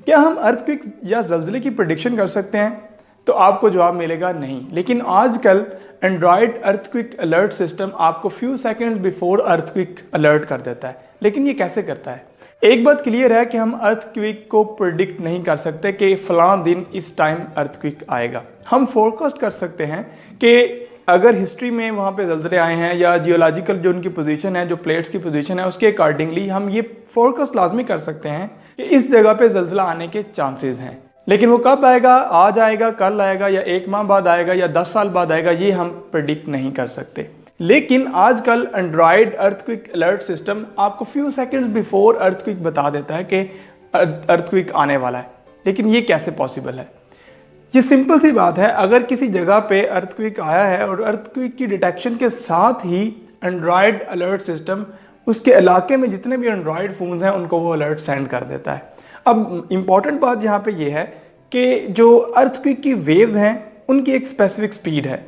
क्या हम अर्थक्वेक या ज़लज़ले की प्रेडिक्शन कर सकते हैं? तो आपको जवाब मिलेगा नहीं। लेकिन आजकल एंड्रॉयड अर्थक्वेक अलर्ट सिस्टम आपको few seconds before earthquake alert कर देता है। लेकिन ये कैसे करता है? एक बात क्लियर है कि हम अर्थक्वेक को प्रेडिक्ट नहीं कर सकते कि फलां दिन इस टाइम अर्थक्वेक आएगा। हम फोरकास्ट कर सकते हैं कि अगर हिस्ट्री में वहाँ पे ज़लज़ले आए हैं या जियोलॉजिकल जो उनकी पोजीशन है, जो प्लेट्स की पोजीशन है, उसके अकॉर्डिंगली हम ये फोरकास्ट लाजमी कर सकते हैं कि इस जगह पे ज़लज़ला आने के चांसेस हैं। लेकिन वो कब आएगा, आज आएगा, कल आएगा या 1 माह बाद आएगा या 10 साल बाद आएगा, ये हम प्रेडिक्ट नहीं कर सकते। लेकिन आजकल एंड्रॉयड अर्थक्वेक अलर्ट सिस्टम आपको फ्यू सेकंड्स बिफोर अर्थक्वेक बता देता है कि अर्थक्वेक आने वाला है। लेकिन ये कैसे पॉसिबल है? ये सिंपल सी बात है, अगर किसी जगह पे अर्थक्वेक आया है और अर्थक्वेक की डिटेक्शन के साथ ही एंड्रॉयड अलर्ट सिस्टम उसके इलाके में जितने भी एंड्रॉयड फ़ोन्स हैं उनको वो अलर्ट सेंड कर देता है। अब इम्पॉर्टेंट बात यहाँ पे ये है कि जो अर्थक्वेक की वेव्स हैं उनकी एक स्पेसिफिक स्पीड है।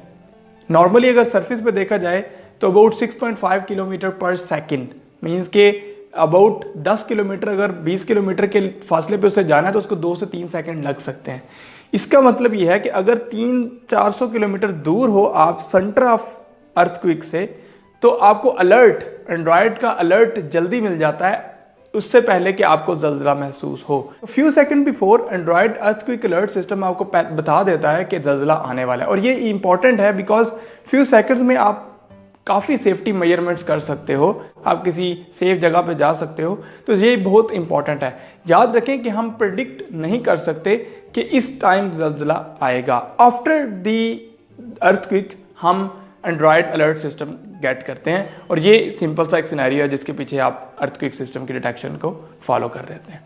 नॉर्मली अगर सरफेस पे देखा जाए तो अबाउट 6.5 किलोमीटर पर सेकेंड, मीन्स के अबाउट 10 किलोमीटर अगर 20 किलोमीटर के फासले पे उसे जाना है तो उसको 2 से 3 सेकंड लग सकते हैं। इसका मतलब ये है कि अगर 300-400 किलोमीटर दूर हो आप सेंटर ऑफ अर्थक्वेक से, तो आपको अलर्ट, एंड्रॉयड का अलर्ट जल्दी मिल जाता है उससे पहले कि आपको ज़लज़ला महसूस हो। Few second before Android earthquake alert system आपको बता देता है कि ज़लज़ला आने वाला है। और ये इंपॉर्टेंट है बिकॉज फ्यू सेकंड्स में आप काफ़ी सेफ्टी मेजरमेंट्स कर सकते हो, आप किसी सेफ जगह पे जा सकते हो। तो ये बहुत इंपॉर्टेंट है। याद रखें कि हम प्रेडिक्ट नहीं कर सकते कि इस टाइम ज़लज़ला आएगा। आफ्टर दी अर्थक्वेक हम एंड्रॉयड अलर्ट सिस्टम गेट करते हैं और ये सिंपल सा एक सिनेरियो है जिसके पीछे आप अर्थक्वेक सिस्टम की डिटेक्शन को फॉलो कर रहे हैं।